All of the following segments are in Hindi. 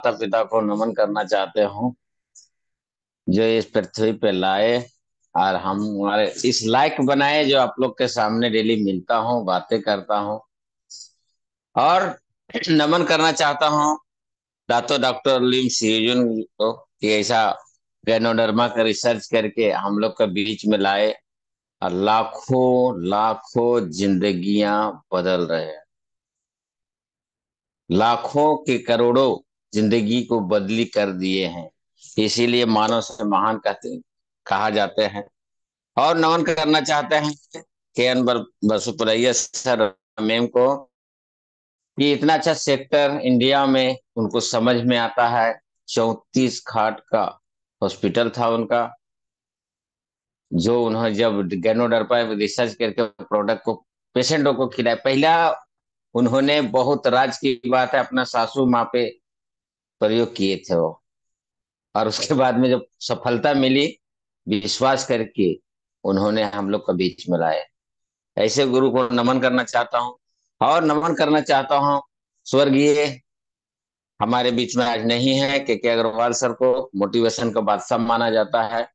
माता पिता को नमन करना चाहते हूँ जो इस पृथ्वी पे लाए और हम हमारे इस लायक बनाए जो आप लोग के सामने डेली मिलता हूँ, बातें करता हूँ। और नमन करना चाहता हूँ दातो डॉक्टर लिम सीजुन को कि ऐसा गैनोडर्मा का रिसर्च करके हम लोग के बीच में लाए और लाखों लाखों जिंदगियां बदल रहे हैं। लाखों के करोड़ों जिंदगी को बदली कर दिए हैं। इसीलिए मानव से महान कहते कहा जाते हैं। और नमन करना चाहते हैं के एन बसुपरैया सर मैम को कि इतना अच्छा सेक्टर इंडिया में उनको समझ में आता है। 34 खाट का हॉस्पिटल था उनका, जो उन्होंने जब गैनोडर्पा रिसर्च करके प्रोडक्ट को पेशेंटों को खिलाया। पहला उन्होंने, बहुत राज की बात है, अपना सासू माँ पे प्रयोग किए थे वो। और उसके बाद में जब सफलता मिली, विश्वास करके उन्होंने हम लोग के बीच में लाए। ऐसे गुरु को नमन करना चाहता हूँ। और नमन करना चाहता हूँ स्वर्गीय, हमारे बीच में आज नहीं है, के अग्रवाल सर को मोटिवेशन का बादशाह माना जाता है।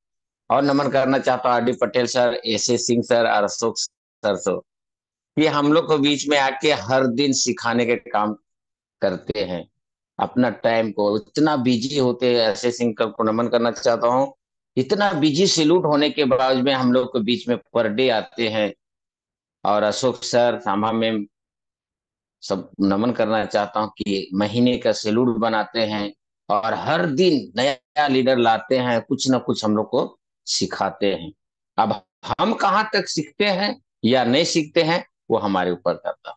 और नमन करना चाहता हूँ R D Patel sir, S A Singh sir और अशोक सर को, ये हम लोग को बीच में आके हर दिन सिखाने के काम करते हैं। अपना टाइम को इतना बिजी होते हैं, ऐसे सिंह को नमन करना चाहता हूँ। इतना बिजी शेड्यूल होने के बावजूद में हम लोग के बीच में पर डे आते हैं। और अशोक सर, सामा मैम, सब नमन करना चाहता हूँ कि महीने का शेड्यूल बनाते हैं और हर दिन नया लीडर लाते हैं, कुछ ना कुछ हम लोग को सिखाते हैं। अब हम कहाँ तक सीखते हैं या नहीं सीखते हैं, वो हमारे ऊपर करता है।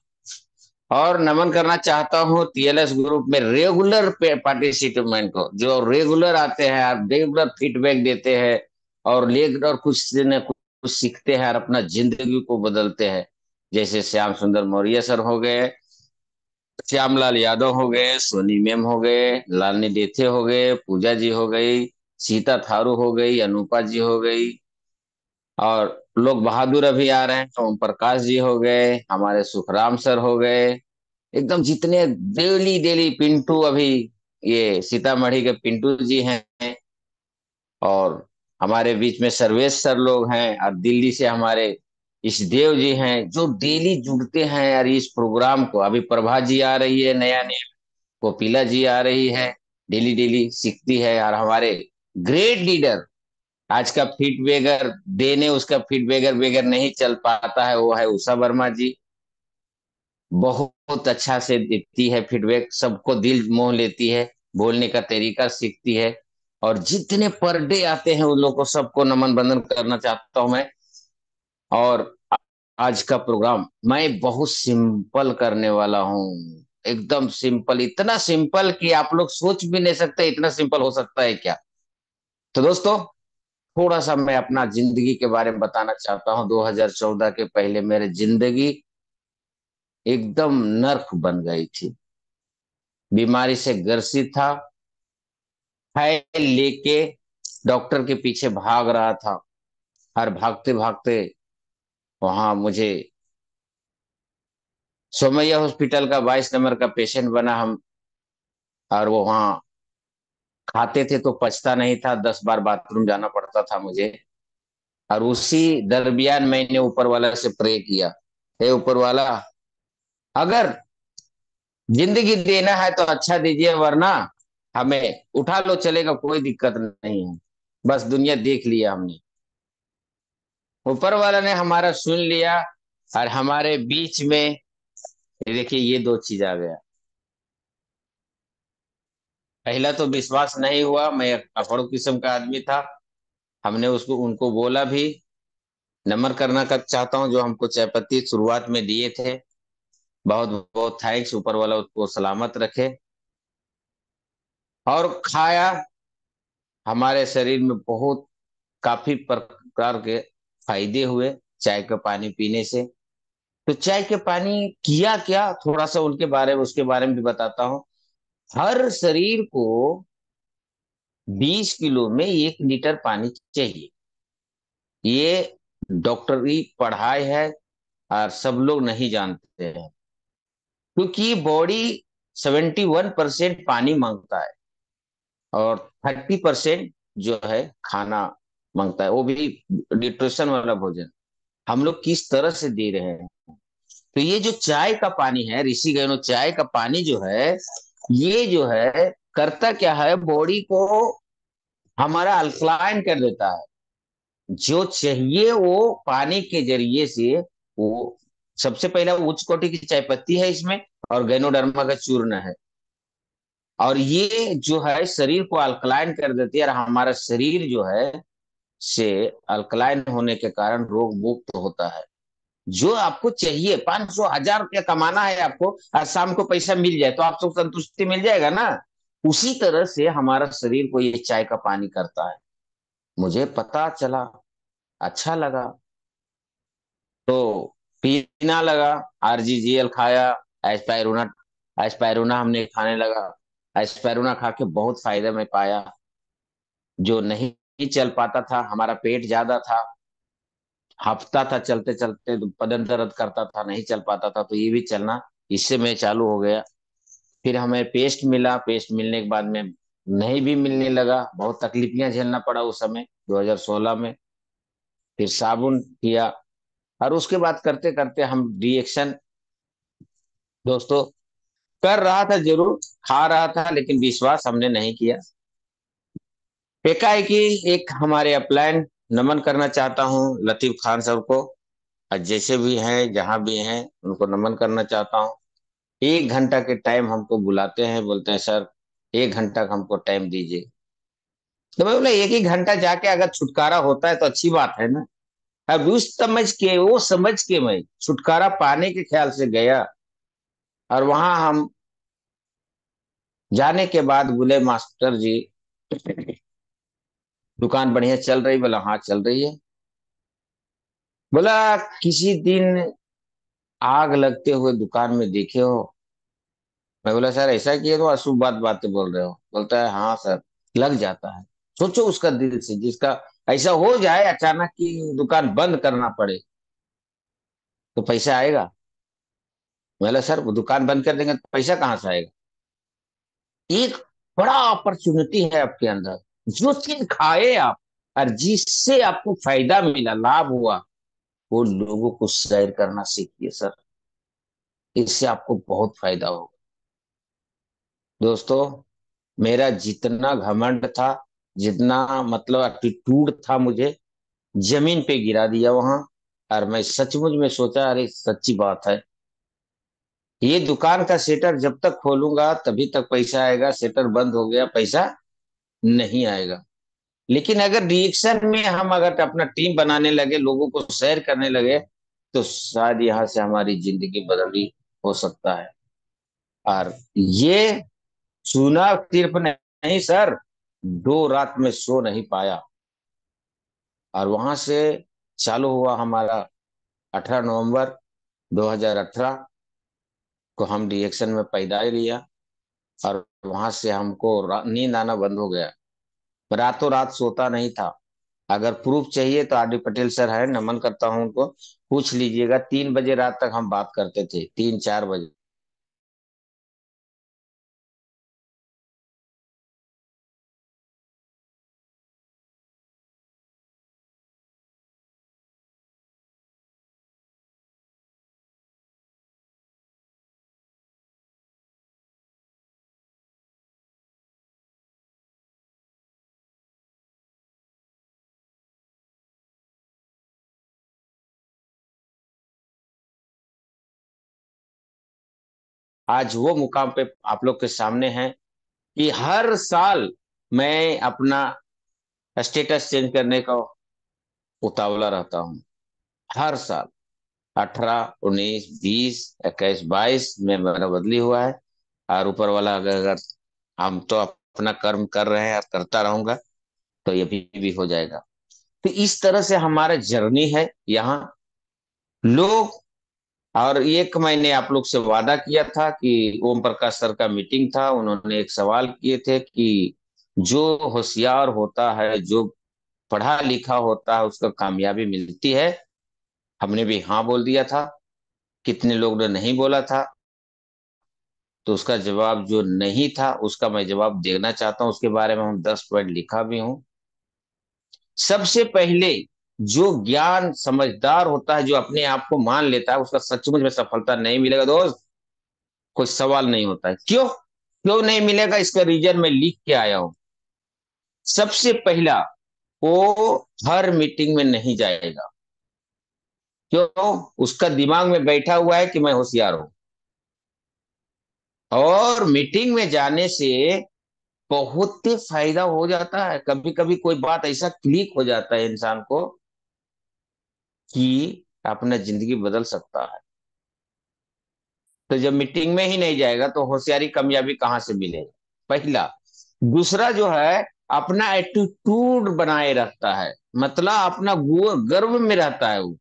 और नमन करना चाहता हूँ टीएलएस ग्रुप में रेगुलर पार्टिसिपेंट को, जो रेगुलर आते हैं और रेगुलर फीडबैक देते हैं और रेगुलर कुछ न कुछ सीखते हैं और अपना जिंदगी को बदलते हैं। जैसे श्याम सुंदर मौर्य सर हो गए, श्यामलाल यादव हो गए, सोनी मैम हो गए, लालनी देथे हो गए, पूजा जी हो गई, सीता थारू हो गई, अनुपा जी हो गई, और लोग बहादुर अभी आ रहे हैं, ओम प्रकाश जी हो गए, हमारे सुखराम सर हो गए, एकदम जितने डेली डेली पिंटू अभी, ये सीतामढ़ी के पिंटू जी हैं। और हमारे बीच में सर्वेश सर लोग हैं, और दिल्ली से हमारे ईशदेव जी हैं जो डेली जुड़ते हैं यार इस प्रोग्राम को। अभी प्रभा जी आ रही है नया नया, कोपिला जी आ रही है, डेली डेली सीखती है। और हमारे ग्रेट लीडर, आज का फीडबैगर देने उसका फीडबैगर बेगर नहीं चल पाता है, वो है उषा वर्मा जी। बहुत अच्छा से देती है फीडबैक, सबको दिल मोह लेती है, बोलने का तरीका सीखती है। और जितने पर डे आते हैं उन लोग को सबको नमन बंदन करना चाहता हूं मैं। और आज का प्रोग्राम मैं बहुत सिंपल करने वाला हूँ, एकदम सिंपल, इतना सिंपल कि आप लोग सोच भी नहीं सकते इतना सिंपल हो सकता है क्या। तो दोस्तों, थोड़ा सा मैं अपना जिंदगी के बारे में बताना चाहता हूँ। 2014 के पहले मेरी जिंदगी एकदम नर्क बन गई थी। बीमारी से ग्रसित था, फाइल लेके डॉक्टर के पीछे भाग रहा था। और भागते भागते वहां मुझे सोमैया हॉस्पिटल का 22 नंबर का पेशेंट बना हम। और वो वहां खाते थे तो पचता नहीं था, 10 बार बाथरूम जाना पड़ता था मुझे। और उसी दरमियान मैंने ऊपर वाला से प्रे किया, हे ऊपर वाला, अगर जिंदगी देना है तो अच्छा दीजिए, वरना हमें उठा लो चलेगा, कोई दिक्कत नहीं है, बस दुनिया देख लिया हमने। ऊपर वाला ने हमारा सुन लिया और हमारे बीच में, ये देखिए ये दो चीज आ गया। पहला तो विश्वास नहीं हुआ, मैं अकड़ किस्म का आदमी था। हमने उसको उनको बोला भी, नमन करना कर चाहता हूँ जो हमको चाय पत्ती शुरुआत में दिए थे, बहुत बहुत थैंक्स, ऊपर वाला उसको सलामत रखे। और खाया, हमारे शरीर में बहुत काफी प्रकार के फायदे हुए चाय का पानी पीने से। तो चाय के पानी किया क्या, थोड़ा सा उनके बारे में उसके बारे में भी बताता हूँ। हर शरीर को 20 किलो में 1 लीटर पानी चाहिए, ये डॉक्टरी पढ़ाई है और सब लोग नहीं जानते हैं। क्योंकि बॉडी 71% पानी मांगता है। और 30% जो है खाना मांगता है, वो भी न्यूट्रिशन वाला भोजन। हम लोग किस तरह से दे रहे हैं। तो ये जो चाय का पानी है ऋषि गणों, चाय का पानी जो है, ये जो है करता क्या है, बॉडी को हमारा अल्कलाइन कर देता है। जो चाहिए वो पानी के जरिए से वो, सबसे पहला उच्च कोटि की चाय पत्ती है इसमें, और गैनोडर्मा का चूर्ण है। और ये जो है शरीर को अल्कलाइन कर देती है, और हमारा शरीर जो है से अल्कलाइन होने के कारण रोग मुक्त होता है। जो आपको चाहिए, 500 1000 रुपया कमाना है आपको, आज शाम को पैसा मिल जाए तो आपको संतुष्टि मिल जाएगा ना। उसी तरह से हमारा शरीर को ये चाय का पानी करता है। मुझे पता चला, अच्छा लगा, तो पीना लगा। आरजीजीएल खाया, एस्पायरुना, एस्पायरुना हमने खाने लगा। एस्पायरुना खा के बहुत फायदा में पाया। जो नहीं चल पाता था, हमारा पेट ज्यादा था, हांफता था चलते चलते, तो बदन दर्द करता था, नहीं चल पाता था, तो ये भी चलना इससे मैं चालू हो गया। फिर हमें पेस्ट मिला, पेस्ट मिलने के बाद में नहीं भी मिलने लगा, बहुत तकलीफियां झेलना पड़ा उस समय 2016 में। फिर साबुन किया, और उसके बाद करते करते हम रिएक्शन, दोस्तों, कर रहा था जरूर, खा रहा था, लेकिन विश्वास हमने नहीं किया। एकाएकी एक हमारे अपलाइन, नमन करना चाहता हूँ लतीफ खान साहब को, और जैसे भी हैं जहां भी हैं उनको नमन करना चाहता हूँ। 1 घंटा के टाइम हमको बुलाते हैं, बोलते हैं सर 1 घंटा का हमको टाइम दीजिए। तो मैं बोला, एक ही घंटा जाके अगर छुटकारा होता है तो अच्छी बात है ना। अब उस समझ के, वो समझ के मैं छुटकारा पाने के ख्याल से गया। और वहां हम जाने के बाद बोले, मास्टर जी दुकान बढ़िया चल रही? बोला हाँ चल रही है। बोला किसी दिन आग लगते हुए दुकान में देखे हो? मैं बोला सर ऐसा किए तो अशुभ बात बातें बोल रहे हो। बोलता है हाँ सर, लग जाता है। सोचो उसका दिल से, जिसका ऐसा हो जाए अचानक कि दुकान बंद करना पड़े, तो पैसा आएगा? बोला सर वो दुकान बंद कर देंगे तो पैसा कहाँ से आएगा? एक बड़ा अपॉर्चुनिटी है आपके अंदर, जो चीज खाए आप और जिससे आपको फायदा मिला, लाभ हुआ, वो लोगों को शेयर करना सीखिए सर। इससे आपको बहुत फायदा होगा। दोस्तों, मेरा जितना घमंड था, जितना मतलब एटीट्यूड था, मुझे जमीन पे गिरा दिया वहां। और मैं सचमुच में सोचा, अरे सच्ची बात है, ये दुकान का सेटर जब तक खोलूंगा तभी तक पैसा आएगा, सेटर बंद हो गया पैसा नहीं आएगा। लेकिन अगर रिएक्शन में हम अगर अपना टीम बनाने लगे, लोगों को शेयर करने लगे, तो शायद यहाँ से हमारी जिंदगी बदली हो सकता है। और ये सुना सिर्फ नहीं सर, 2 रात में सो नहीं पाया। और वहां से चालू हुआ हमारा 18 नवंबर 2018 को हम रिएक्शन में पैदाई लिया। और वहां से हमको नींद आना बंद हो गया। रातों रात सोता नहीं था। अगर प्रूफ चाहिए तो आर डी पटेल सर है, नमन करता हूं उनको, पूछ लीजिएगा। 3 बजे रात तक हम बात करते थे, 3 4 बजे। आज वो मुकाम पे आप लोग के सामने है कि हर साल मैं अपना स्टेटस चेंज करने का उतावला रहता हूँ। हर साल 18 19 20 21 22 में मेरा बदली हुआ है। और ऊपर वाला अगर हम तो अपना कर्म कर रहे हैं और करता रहूंगा, तो ये भी हो जाएगा। तो इस तरह से हमारा जर्नी है यहाँ लोग। और एक मैंने आप लोग से वादा किया था कि ओम प्रकाश सर का मीटिंग था, उन्होंने एक सवाल किए थे कि जो होशियार होता है, जो पढ़ा लिखा होता है, उसको कामयाबी मिलती है। हमने भी हाँ बोल दिया था। कितने लोग ने नहीं बोला था। तो उसका जवाब जो नहीं था उसका मैं जवाब देना चाहता हूं, उसके बारे में हम 10 पॉइंट लिखा भी हूं। सबसे पहले, जो ज्ञान समझदार होता है, जो अपने आप को मान लेता है, उसका सचमुच में सफलता नहीं मिलेगा दोस्त। कोई सवाल नहीं होता है। क्यों क्यों नहीं मिलेगा, इसका रीजन मैं लिख के आया हूं। सबसे पहला, वो हर मीटिंग में नहीं जाएगा। क्यों? उसका दिमाग में बैठा हुआ है कि मैं होशियार हूं। और मीटिंग में जाने से बहुत ही फायदा हो जाता है। कभी कभी कोई बात ऐसा क्लिक हो जाता है इंसान को कि अपना जिंदगी बदल सकता है। तो जब मीटिंग में ही नहीं जाएगा तो होशियारी कामयाबी कहाँ से मिलेगा? पहला। दूसरा जो है, अपना एटीट्यूड बनाए रखता है, मतलब अपना गर्व में रहता है। वो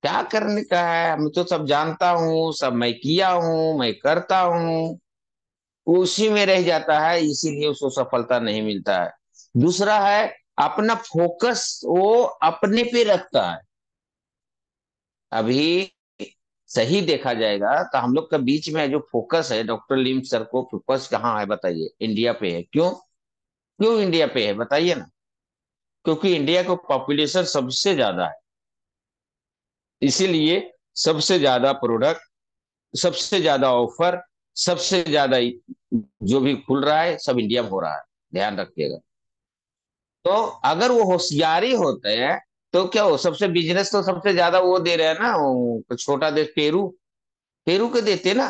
क्या करने का है, मैं तो सब जानता हूँ, सब मैं किया हूँ, मैं करता हूँ। उसी में रह जाता है, इसीलिए उसको सफलता नहीं मिलता है। दूसरा है, अपना फोकस वो अपने पे रखता है। अभी सही देखा जाएगा तो हम लोग का बीच में जो फोकस है, डॉक्टर लिम सर को फोकस कहाँ है बताइए? इंडिया पे है। क्यों? क्यों इंडिया पे है बताइए ना? क्योंकि इंडिया को पॉपुलेशन सबसे ज्यादा है, इसीलिए सबसे ज्यादा प्रोडक्ट, सबसे ज्यादा ऑफर, सबसे ज्यादा जो भी खुल रहा है सब इंडिया में हो रहा है। ध्यान रखिएगा। तो अगर वो होशियारी होते हैं तो क्या हो, सबसे बिजनेस तो सबसे ज्यादा वो दे रहे हैं ना, वो छोटा देश पेरू, पेरू को देते ना।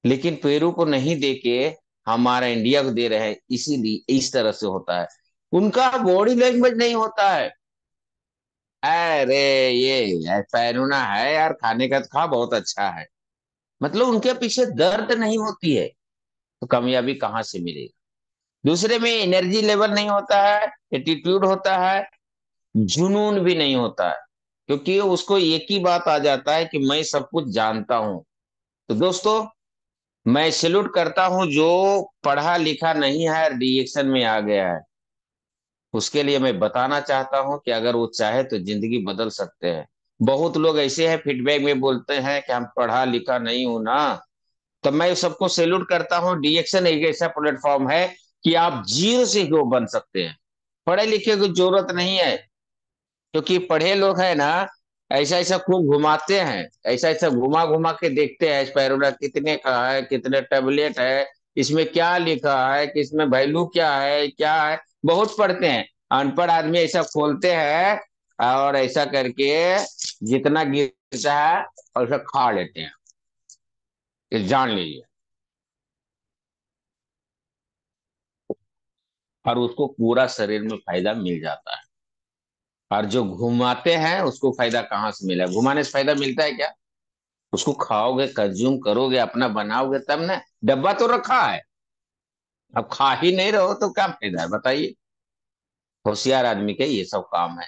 लेकिन पेरू को नहीं देके हमारा इंडिया को दे रहे हैं, इसीलिए इस तरह से होता है। उनका बॉडी लैंग्वेज नहीं होता है। अरे ये पैरूना है यार, खाने का तो खा, बहुत अच्छा है। मतलब उनके पीछे दर्द नहीं होती है। तो कामयाबी कहाँ से मिलेगी? दूसरे में एनर्जी लेवल नहीं होता है, एटीट्यूड होता है, जुनून भी नहीं होता है। क्योंकि उसको एक ही बात आ जाता है कि मैं सब कुछ जानता हूं। तो दोस्तों, मैं सैल्यूट करता हूं जो पढ़ा लिखा नहीं है और डिएक्शन में आ गया है। उसके लिए मैं बताना चाहता हूं कि अगर वो चाहे तो जिंदगी बदल सकते हैं। बहुत लोग ऐसे हैं फीडबैक में बोलते हैं कि हम पढ़ा लिखा नहीं हूं ना। तो मैं सबको सैल्यूट करता हूं। डिएक्शन एक ऐसा प्लेटफॉर्म है कि आप जीरो से हीरो बन सकते हैं। पढ़े लिखे की जरूरत नहीं है। क्योंकि पढ़े लोग हैं ना, ऐसा ऐसा खूब घुमाते हैं, ऐसा ऐसा घुमा घुमा के देखते हैं स्पैरोना कितने का है, कितने टेबलेट है, इसमें क्या लिखा है, कि इसमें वैल्यू क्या है, क्या है। बहुत पढ़ते हैं। अनपढ़ आदमी ऐसा खोलते हैं और ऐसा करके जितना गिरता है और उसे खा लेते हैं। ये जान लीजिए। और उसको पूरा शरीर में फायदा मिल जाता है। और जो घुमाते हैं उसको फायदा कहाँ से मिला? घुमाने से फायदा मिलता है क्या? उसको खाओगे, कंज्यूम करोगे, अपना बनाओगे तब ना। डब्बा तो रखा है, अब खा ही नहीं रहो तो क्या फायदा है बताइए? होशियार आदमी के ये सब काम है।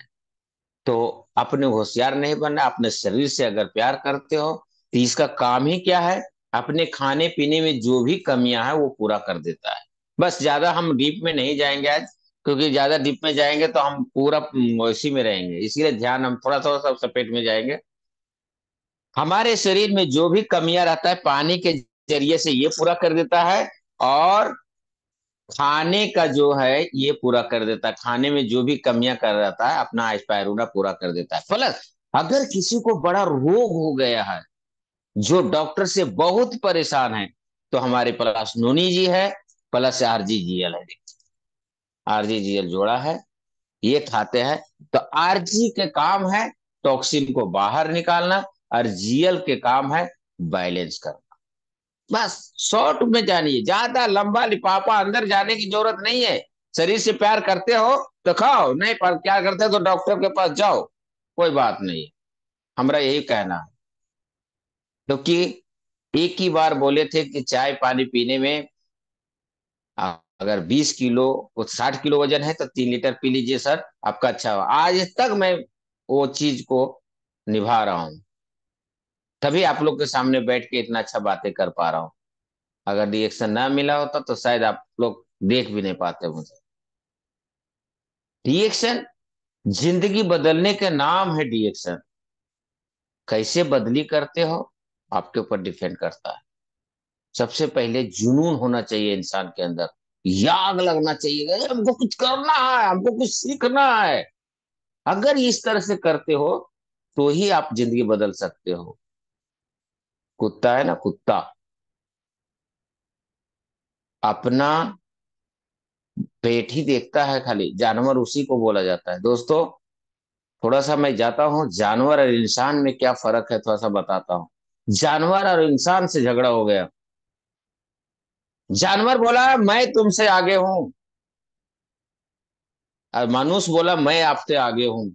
तो अपने होशियार नहीं बनना, अपने शरीर से अगर प्यार करते हो तो इसका काम ही क्या है? अपने खाने पीने में जो भी कमियां है वो पूरा कर देता है। बस ज्यादा हम डीप में नहीं जाएंगे आज, क्योंकि ज्यादा डीप में जाएंगे तो हम पूरा इसी में रहेंगे। इसीलिए ध्यान हम थोड़ा थोड़ा सब सपेट में जाएंगे। हमारे शरीर में जो भी कमियां रहता है पानी के जरिए से ये पूरा कर देता है। और खाने का जो है ये पूरा कर देता है। खाने में जो भी कमियां कर रहता है अपना स्पायरूना पूरा कर देता है। प्लस अगर किसी को बड़ा रोग हो गया है, जो डॉक्टर से बहुत परेशान है, तो हमारे पास नोनी जी है, प्लस आरजीजीएल है। आरजीजीएल जोड़ा है, ये खाते हैं। तो आरजी के काम है टॉक्सिन को बाहर निकालना, और जीएल के काम है बैलेंस करना। बस शॉर्ट में जानिए, ज्यादा लंबा लिफाफा अंदर जाने की जरूरत नहीं है। शरीर से प्यार करते हो तो खाओ, नहीं पर क्या करते हो तो डॉक्टर के पास जाओ, कोई बात नहीं। हमारा यही कहना है। क्योंकि एक ही बार बोले थे कि चाय पानी पीने में अगर 20 किलो, वो 60 किलो वजन है तो 3 लीटर पी लीजिए सर, आपका अच्छा हो। आज तक मैं वो चीज को निभा रहा हूँ। तभी आप लोग के सामने बैठ के इतना अच्छा बातें कर पा रहा हूँ। अगर रिएक्शन ना मिला होता तो शायद आप लोग देख भी नहीं पाते मुझे। रिएक्शन जिंदगी बदलने के नाम है। रिएक्शन कैसे बदली करते हो? आपके ऊपर डिपेंड करता है। सबसे पहले जुनून होना चाहिए इंसान के अंदर, याग लगना चाहिए, "अरे, हमको कुछ करना है, हमको कुछ सीखना है"। अगर इस तरह से करते हो तो ही आप जिंदगी बदल सकते हो। कुत्ता है ना, कुत्ता अपना पेट ही देखता है खाली, जानवर उसी को बोला जाता है। दोस्तों, थोड़ा सा मैं जाता हूँ, जानवर और इंसान में क्या फर्क है थोड़ा सा बताता हूँ। जानवर और इंसान से झगड़ा हो गया। जानवर बोला मैं तुमसे आगे हूं, और मनुष्य बोला मैं आपसे आगे हूं।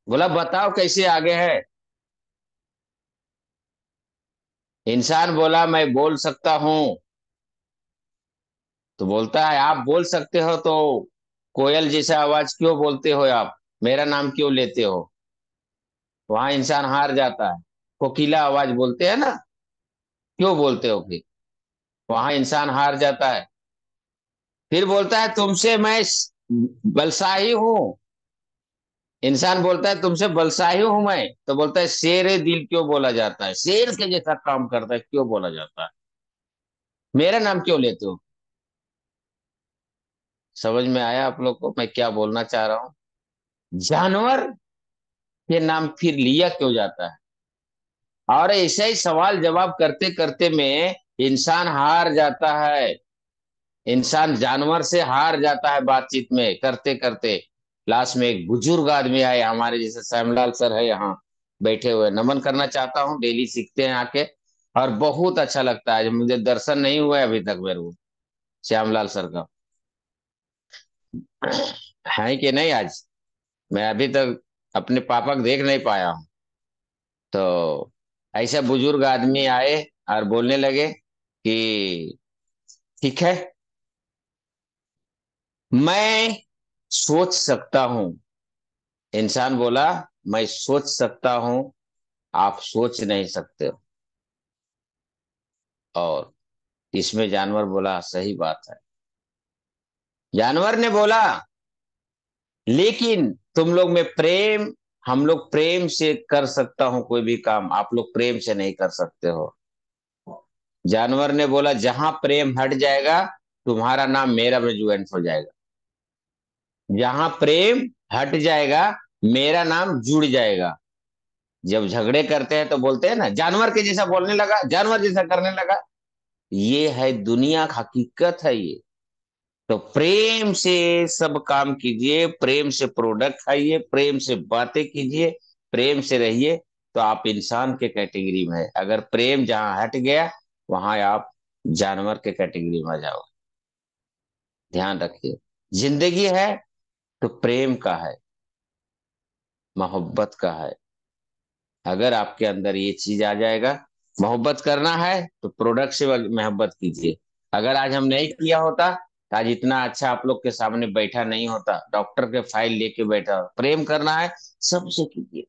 बोला बताओ कैसे आगे है। इंसान बोला मैं बोल सकता हूं। तो बोलता है आप बोल सकते हो तो कोयल जैसा आवाज क्यों बोलते हो आप, मेरा नाम क्यों लेते हो। वहां इंसान हार जाता है। कोकिला आवाज बोलते हैं ना, क्यों बोलते हो फिर। वहां इंसान हार जाता है। फिर बोलता है तुमसे मैं बलशाही हूं। इंसान बोलता है तुमसे बलशाही हूं मैं, तो बोलता है शेर दिल क्यों बोला जाता है, शेर के जैसा काम करता है क्यों बोला जाता है, मेरा नाम क्यों लेते हो। समझ में आया आप लोग को मैं क्या बोलना चाह रहा हूं। जानवर के नाम फिर लिया क्यों जाता है। और ऐसे ही सवाल जवाब करते करते में इंसान हार जाता है। इंसान जानवर से हार जाता है बातचीत में करते करते। लास्ट में एक बुजुर्ग आदमी आए हमारे जैसे श्यामलाल सर है यहाँ बैठे हुए, नमन करना चाहता हूँ, डेली सीखते हैं आके। और बहुत अच्छा लगता है, मुझे दर्शन नहीं हुआ है अभी तक मेरे को श्यामलाल सर का। है कि नहीं आज। मैं अभी तक अपने पापा को देख नहीं पाया हूँ। तो ऐसे बुजुर्ग आदमी आए और बोलने लगे कि ठीक है, मैं सोच सकता हूँ। इंसान बोला मैं सोच सकता हूँ, आप सोच नहीं सकते हो। और इसमें जानवर बोला सही बात है। जानवर ने बोला लेकिन तुम लोग में प्रेम, हम लोग प्रेम से कर सकता हूं कोई भी काम, आप लोग प्रेम से नहीं कर सकते हो। जानवर ने बोला जहां प्रेम हट जाएगा तुम्हारा नाम मेरा में ज्वाइंट हो जाएगा। जहां प्रेम हट जाएगा मेरा नाम जुड़ जाएगा। जब झगड़े करते हैं तो बोलते हैं ना जानवर के जैसा बोलने लगा, जानवर जैसा करने लगा। ये है दुनिया का हकीकत है ये। तो प्रेम से सब काम कीजिए, प्रेम से प्रोडक्ट खाइए, प्रेम से बातें कीजिए, प्रेम से रहिए। तो आप इंसान के कैटेगरी में है। अगर प्रेम जहां हट गया वहां आप जानवर के कैटेगरी में आ जाओ। ध्यान रखिए, जिंदगी है तो प्रेम का है, मोहब्बत का है। अगर आपके अंदर ये चीज आ जाएगा, मोहब्बत करना है तो प्रोडक्ट से मोहब्बत कीजिए। अगर आज हम नहीं किया होता तो आज इतना अच्छा आप लोग के सामने बैठा नहीं होता, डॉक्टर के फाइल लेके बैठा। प्रेम करना है सबसे कीजिए।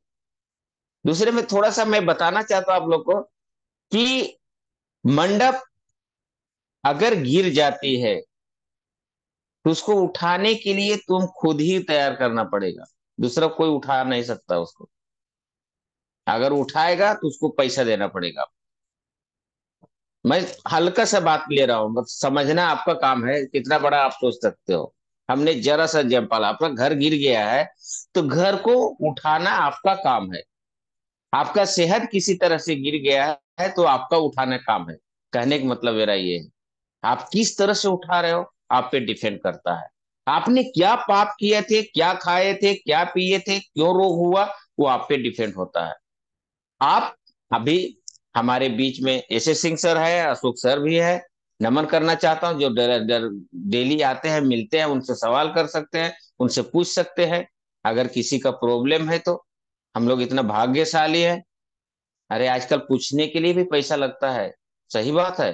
दूसरे में थोड़ा सा मैं बताना चाहता हूं आप लोग को कि मंडप अगर गिर जाती है तो उसको उठाने के लिए तुम खुद ही तैयार करना पड़ेगा। दूसरा कोई उठा नहीं सकता उसको। अगर उठाएगा तो उसको पैसा देना पड़ेगा। मैं हल्का सा बात ले रहा हूँ, बस समझना आपका काम है, कितना बड़ा आप सोच सकते हो। हमने जरा सा एग्जाम्पल, आपका घर गिर गया है तो घर को उठाना आपका काम है। आपका सेहत किसी तरह से गिर गया है तो आपका उठाना काम है। कहने का मतलब मेरा ये है, आप किस तरह से उठा रहे हो आप पे डिपेंड करता है। आपने क्या पाप किए थे, क्या खाए थे, क्या पिए थे, क्यों रोग हुआ, वो आप पे डिपेंड होता है। आप अभी हमारे बीच में एस सिंह सर है, अशोक सर भी है, नमन करना चाहता हूँ। जो डेली आते हैं मिलते हैं, उनसे सवाल कर सकते हैं, उनसे पूछ सकते हैं अगर किसी का प्रॉब्लम है तो। हम लोग इतना भाग्यशाली है। अरे आजकल पूछने के लिए भी पैसा लगता है, सही बात है।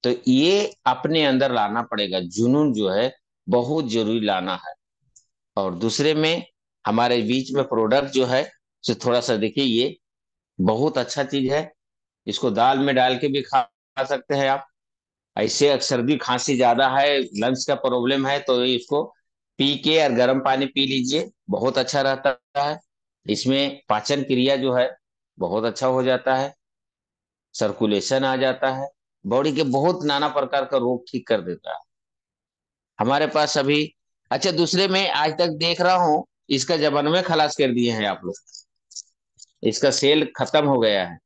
तो ये अपने अंदर लाना पड़ेगा, जुनून जो है बहुत जरूरी लाना है। और दूसरे में हमारे बीच में प्रोडक्ट जो है तो थोड़ा सा देखिए, ये बहुत अच्छा चीज है। इसको दाल में डाल के भी खा सकते हैं आप। ऐसे अगर सर्दी खांसी ज्यादा है, लंग्स का प्रॉब्लम है तो इसको पी के और गर्म पानी पी लीजिए, बहुत अच्छा रहता है। इसमें पाचन क्रिया जो है बहुत अच्छा हो जाता है, सर्कुलेशन आ जाता है, बॉडी के बहुत नाना प्रकार का रोग ठीक कर देता है हमारे पास अभी। अच्छा, दूसरे में आज तक देख रहा हूँ, इसका जबान में खलास कर दिए हैं आप लोग, इसका सेल खत्म हो गया है।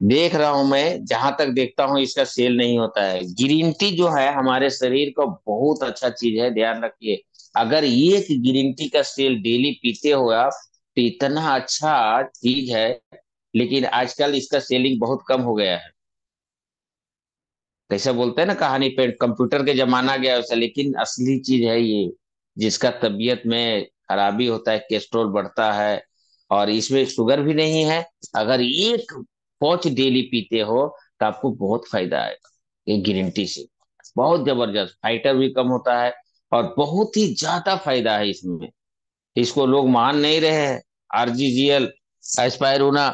देख रहा हूं मैं, जहां तक देखता हूं इसका सेल नहीं होता है। ग्रीन टी जो है हमारे शरीर का बहुत अच्छा चीज है, ध्यान रखिए। अगर एक ग्रीन टी का सेल डेली पीते हो आप, तो इतना अच्छा चीज है। लेकिन आजकल इसका सेलिंग बहुत कम हो गया है। कैसे बोलते हैं ना कहानी पे, कंप्यूटर के जमाना गया वैसा, लेकिन असली चीज है ये। जिसका तबीयत में खराबी होता है, कोलेस्ट्रॉल बढ़ता है, और इसमें शुगर भी नहीं है। अगर एक पाउच डेली पीते हो तो आपको बहुत फायदा आएगा ये ग्रीन टी से। बहुत जबरदस्त, फाइटर भी कम होता है, और बहुत ही ज्यादा फायदा है इसमें। इसको लोग मान नहीं रहे हैं। आरजीजीएल, एस्पायरूना,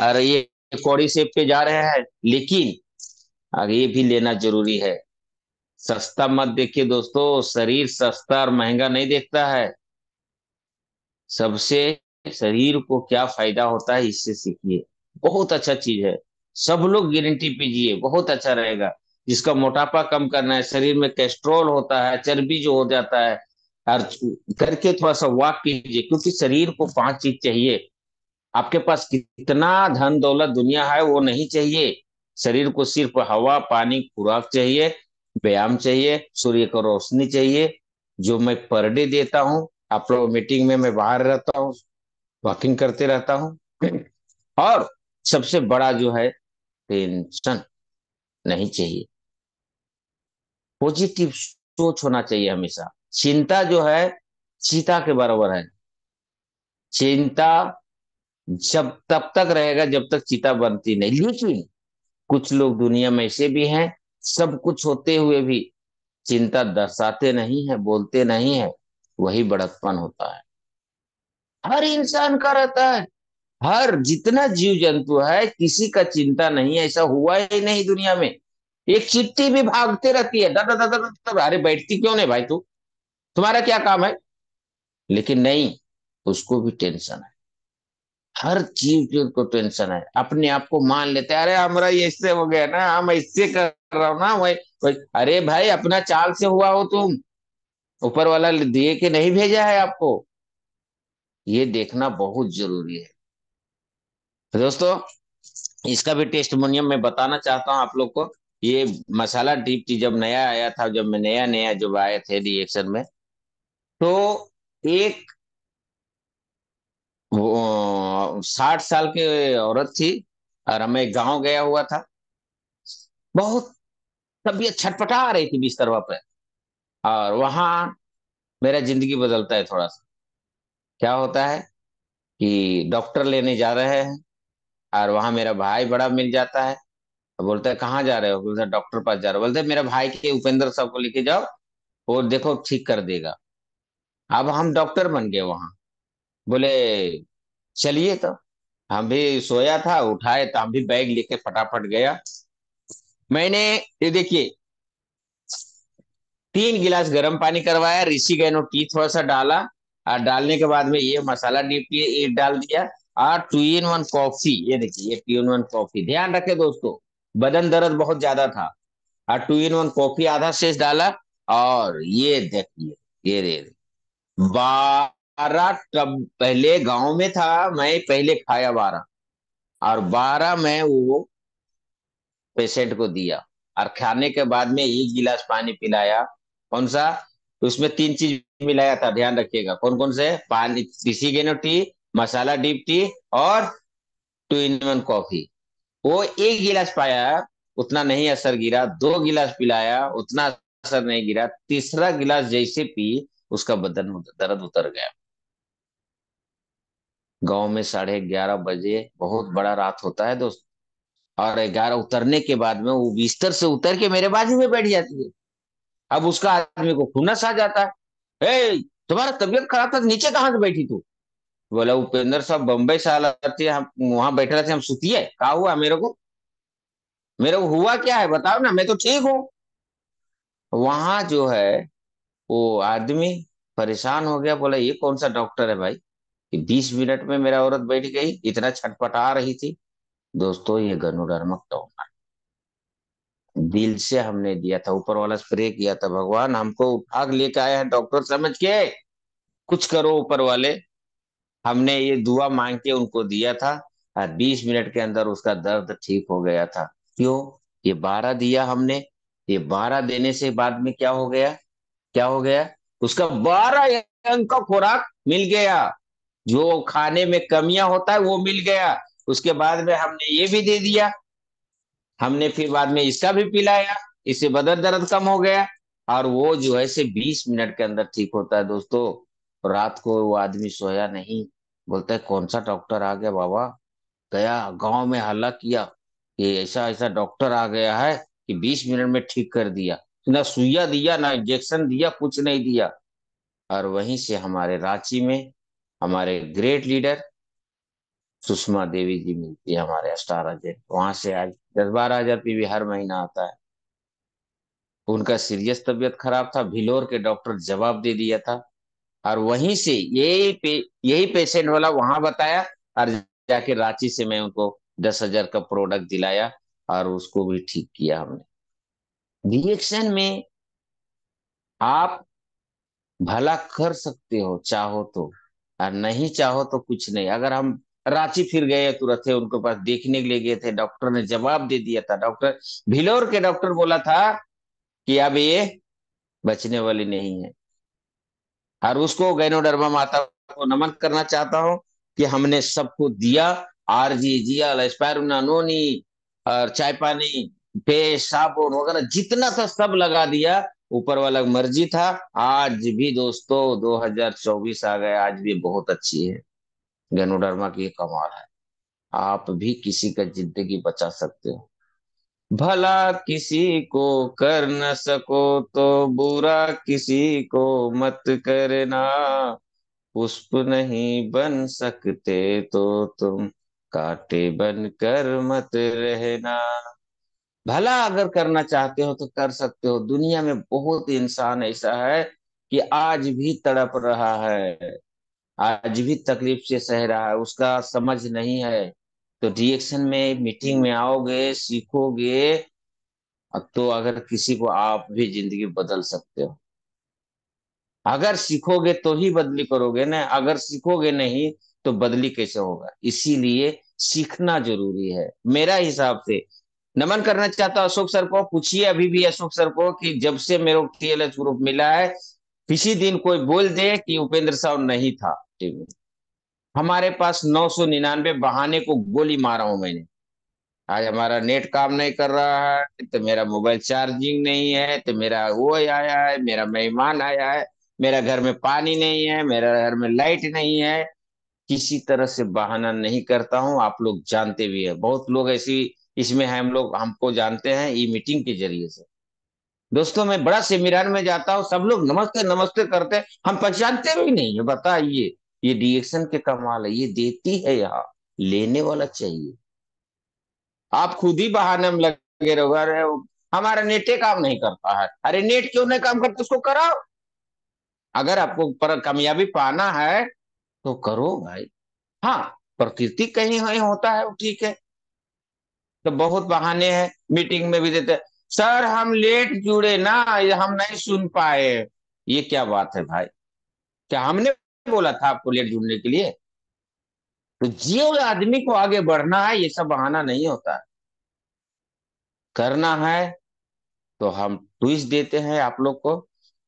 और ये कौड़ी सेब पे जा रहे हैं, लेकिन आगे ये भी लेना जरूरी है। सस्ता मत देखिए दोस्तों, शरीर सस्ता और महंगा नहीं देखता है। सबसे शरीर को क्या फायदा होता है इससे सीखिए। बहुत अच्छा चीज है। सब लोग ग्रीन टी पीजिए, बहुत अच्छा रहेगा। जिसका मोटापा कम करना है, शरीर में कोलेस्ट्रॉल होता है, चर्बी जो हो जाता है, और करके थोड़ा सा वॉक कीजिए, क्योंकि शरीर को 5 चीज चाहिए। आपके पास कितना धन दौलत दुनिया है वो नहीं चाहिए। शरीर को सिर्फ हवा पानी खुराक चाहिए, व्यायाम चाहिए, सूर्य को रोशनी चाहिए, जो मैं पर डे देता हूँ। आप लोग मीटिंग में मैं बाहर रहता हूँ, वॉकिंग करते रहता हूँ। और सबसे बड़ा जो है, टेंशन नहीं चाहिए। पॉजिटिव सोच होना चाहिए हमेशा। चिंता जो है चीता के बराबर है। चिंता जब तब तक रहेगा जब तक चीता बनती नहीं। लेकिन कुछ लोग दुनिया में ऐसे भी हैं, सब कुछ होते हुए भी चिंता दर्शाते नहीं है, बोलते नहीं है। वही बड़कपन होता है। हर इंसान का रहता है। हर जितना जीव जंतु है किसी का चिंता नहीं है, ऐसा हुआ ही नहीं दुनिया में। एक चींटी भी भागते रहती है, डर डर डर डर, अरे बैठती क्यों नहीं भाई तू, तुम्हारा क्या काम है। लेकिन नहीं, उसको भी टेंशन है। हर चीज को टेंशन है। अपने आप को मान लेते हैं, अरे हमारा ये इससे हो गया ना, हम इससे कर रहा हूं ना, वही अरे भाई अपना चाल से हुआ हो तुम, ऊपर वाला दिए कि नहीं भेजा है आपको, ये देखना बहुत जरूरी है। तो दोस्तों, इसका भी टेस्टिमोनियम मैं बताना चाहता हूँ आप लोग को। ये मसाला डीप टी जब नया आया था, जब मैं नया नया जब आए थे रिएक्शन में, तो एक 60 साल की औरत थी, और मैं गांव गया हुआ था। बहुत तबीयत छटपटा रही थी बिस्तरवा पे। और वहां मेरा जिंदगी बदलता है थोड़ा सा। क्या होता है कि डॉक्टर लेने जा रहे हैं, और वहां मेरा भाई बड़ा मिल जाता है। तो बोलता है कहाँ जा रहे हो, बोलता है डॉक्टर पास जा रहे हो। बोलते हैं मेरा भाई के उपेंद्र साहब को लेके जाओ, वो देखो ठीक कर देगा। अब हम डॉक्टर बन गए वहां। बोले चलिए तो। हम भी सोया था, उठाए तो हम भी बैग लेके फटाफट गया। मैंने, ये देखिए, 3 गिलास गर्म पानी करवाया, ऋषि गैनो टी थोड़ा सा डाला, और डालने के बाद में ये मसाला डीप टी ये डाल दिया। और 2 in 1 कॉफी, ये देखिए ये 2 in 1 कॉफी, ध्यान रखे दोस्तों, बदन दर्द बहुत ज्यादा था। और 2 in 1 कॉफी आधा शेष डाला। और ये देखिए, ये रे 12 टब, पहले गांव में था, मैं पहले खाया 12, और 12 में वो पेशेंट को दिया। और खाने के बाद में 1 गिलास पानी पिलाया। कौन सा, उसमें 3 चीज मिलाया था, ध्यान रखिएगा कौन कौन से, पानी, देसी गेनो टी, मसाला डीप टी, और 2 in 1 कॉफी। वो 1 गिलास पाया, उतना नहीं असर गिरा। 2 गिलास पिलाया, उतना असर नहीं गिरा। तीसरा गिलास जैसे पी, उसका बदन दर्द उतर गया। गांव में 11:30 बजे बहुत बड़ा रात होता है दोस्त। और 11 उतरने के बाद में वो बिस्तर से उतर के मेरे बाजू में बैठ जाती है। अब उसका आदमी को खुनस आ जाता है, ए तुम्हारा तबीयत खराब था, नीचे कहाँ से बैठी तू। बोला उपेंद्र साहब बम्बई से आते हैं, हम वहां बैठे रहते, हम सुतिए, कहा हुआ मेरे को हुआ क्या है बताओ ना, मैं तो ठीक हूँ। वहां जो है वो आदमी परेशान हो गया, बोला ये कौन सा डॉक्टर है भाई, कि 20 मिनट में मेरा औरत बैठ गई, इतना छटपटा रही थी। दोस्तों ये गनोडर्मा टॉनिक दिल से हमने दिया था, ऊपर वाला स्प्रे किया था, भगवान हमको उठा के लेके आए हैं डॉक्टर समझ के, कुछ करो ऊपर वाले। हमने ये दुआ मांग के उनको दिया था, और 20 मिनट के अंदर उसका दर्द ठीक हो गया था। क्यों? ये 12 दिया हमने। ये 12 देने से बाद में क्या हो गया? क्या हो गया? उसका 12 अंक का खुराक मिल गया। जो खाने में कमियां होता है वो मिल गया। उसके बाद में हमने ये भी दे दिया। हमने फिर बाद में इसका भी पिलाया। इससे बदन दर्द कम हो गया। और वो जो है से 20 मिनट के अंदर ठीक होता है दोस्तों। रात को वो आदमी सोया नहीं। बोलता है कौन सा डॉक्टर आ गया बाबा। गया गांव में हल्ला किया कि ऐसा ऐसा डॉक्टर आ गया है कि 20 मिनट में ठीक कर दिया। ना सुइया दिया ना इंजेक्शन दिया, कुछ नहीं दिया। और वहीं से हमारे रांची में हमारे ग्रेट लीडर सुषमा देवी जी मिलती है, हमारे स्टार एजेंट। वहां से आज 10-12 हजार पीवी हर महीना आता है। उनका सीरियस तबीयत खराब था, भिलोर के डॉक्टर जवाब दे दिया था। और वहीं से यही पेशेंट वाला वहां बताया। और जाके रांची से मैं उनको 10 हजार का प्रोडक्ट दिलाया। और उसको भी ठीक किया हमने। रिएक्शन में आप भला कर सकते हो चाहो तो, और नहीं चाहो तो कुछ नहीं। अगर हम रांची फिर गए तुरंत थे उनके पास देखने के लिए गए थे, डॉक्टर ने जवाब दे दिया था। डॉक्टर भिलोर के डॉक्टर बोला था कि अब ये बचने वाली नहीं है। और उसको गैनोडर्मा माता को नमन करना चाहता हूँ कि हमने सबको दिया। आरजी, जिया, स्पायरुलिना नोनी और चाय पानी, पेस्ट, साबुन वगैरह जितना था सब लगा दिया। ऊपर वाला की मर्जी था। आज भी दोस्तों 2024 आ गया, आज भी बहुत अच्छी है। गैनोडर्मा की ये कमाल है। आप भी किसी का जिंदगी बचा सकते हो। भला किसी को कर न सको तो बुरा किसी को मत करना। पुष्प नहीं बन सकते तो तुम कांटे बन कर मत रहना। भला अगर करना चाहते हो तो कर सकते हो। दुनिया में बहुत इंसान ऐसा है कि आज भी तड़प रहा है, आज भी तकलीफ से सह रहा है, उसका समझ नहीं है। तो रिएक्शन में मीटिंग में आओगे, सीखोगे। अब तो अगर किसी को आप भी जिंदगी बदल सकते हो। अगर सीखोगे तो ही बदली करोगे ना, अगर सीखोगे नहीं तो बदली कैसे होगा। इसीलिए सीखना जरूरी है मेरा हिसाब से। नमन करना चाहता हूं अशोक सर को। पूछिए अभी भी अशोक सर को कि जब से मेरे को टीएलएच ग्रुप मिला है, किसी दिन कोई बोल दे कि उपेंद्र साहब नहीं था टीम में। हमारे पास 999 बहाने को गोली मारा हूं मैंने। आज हमारा नेट काम नहीं कर रहा है तो मेरा मोबाइल चार्जिंग नहीं है, तो मेरा वो आया है, मेरा मेहमान आया है, मेरा घर में पानी नहीं है, मेरा घर में लाइट नहीं है। किसी तरह से बहाना नहीं करता हूँ। आप लोग जानते भी है, बहुत लोग ऐसी इसमें है, हम लोग हमको जानते हैं ई मीटिंग के जरिए से। दोस्तों मैं बड़ा सेमिनार में जाता हूँ, सब लोग नमस्ते नमस्ते करते हैं, हम पहचानते भी नहीं है। बताइए, ये रिएक्शन के कमाल है, ये देती है यहाँ, लेने वाला चाहिए। आप खुद ही बहाने में लगे रहो, अरे हमारा नेटे काम नहीं करता है। अरे नेट क्यों नहीं काम करता, उसको कराओ। अगर आपको पर कामयाबी पाना है तो करो भाई। हाँ, प्रकृति कहीं कहीं होता है वो ठीक है। तो बहुत बहाने हैं, मीटिंग में भी देते हैं, सर हम लेट जुड़े ना, ये हम नहीं सुन पाए। ये क्या बात है भाई? क्या हमने बोला था आपको लेट जुड़ने के लिए? तो जियो आदमी को आगे बढ़ना है, ये सब बहाना नहीं होता है। करना है तो हम ट्विस्ट देते हैं आप लोग को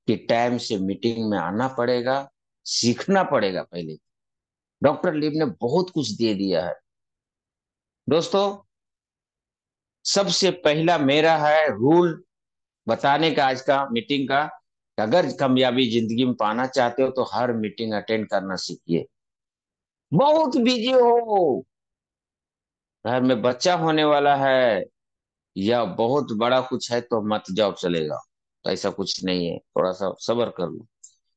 कि टाइम से मीटिंग में आना पड़ेगा, सीखना पड़ेगा पहले। डॉक्टर लीव ने बहुत कुछ दे दिया है दोस्तों। सबसे पहला मेरा है रूल बताने का आज का मीटिंग का, कि अगर कामयाबी जिंदगी में पाना चाहते हो तो हर मीटिंग अटेंड करना सीखिए। बहुत बिजी हो, घर में बच्चा होने वाला है, या बहुत बड़ा कुछ है तो मत जाओ चलेगा। तो ऐसा कुछ नहीं है, थोड़ा सा सब्र कर लो।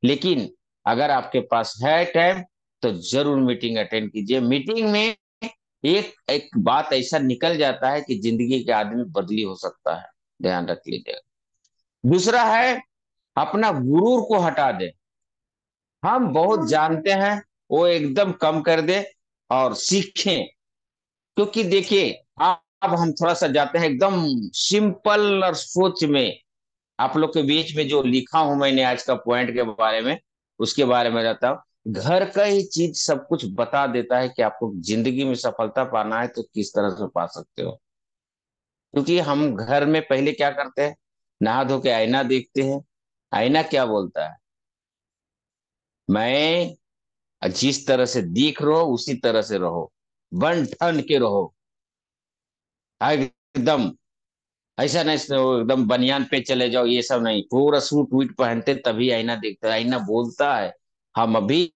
लेकिन अगर आपके पास है टाइम तो जरूर मीटिंग अटेंड कीजिए। मीटिंग में एक एक बात ऐसा निकल जाता है कि जिंदगी के आदमी बदली हो सकता है, ध्यान रख लीजिएगा। दूसरा है अपना गुरूर को हटा दे। हम बहुत जानते हैं, वो एकदम कम कर दे और सीखें। क्योंकि देखिए, अब हम थोड़ा सा जाते हैं एकदम सिंपल और सोच में। आप लोग के बीच में जो लिखा हूं मैंने आज का पॉइंट के बारे में, उसके बारे में रहता हूँ। घर का ही चीज सब कुछ बता देता है कि आपको जिंदगी में सफलता पाना है तो किस तरह से पा सकते हो। क्योंकि हम घर में पहले क्या करते हैं, नहा धो के आईना देखते हैं। आईना क्या बोलता है, मैं जिस तरह से दिख रहा हूं उसी तरह से रहो, बन ठन के रहो। एकदम ऐसा नहीं एकदम बनियान पे चले जाओ, ये सब नहीं, पूरा सूट वूट पहनते तभी आईना देखता है। आईना बोलता है हम अभी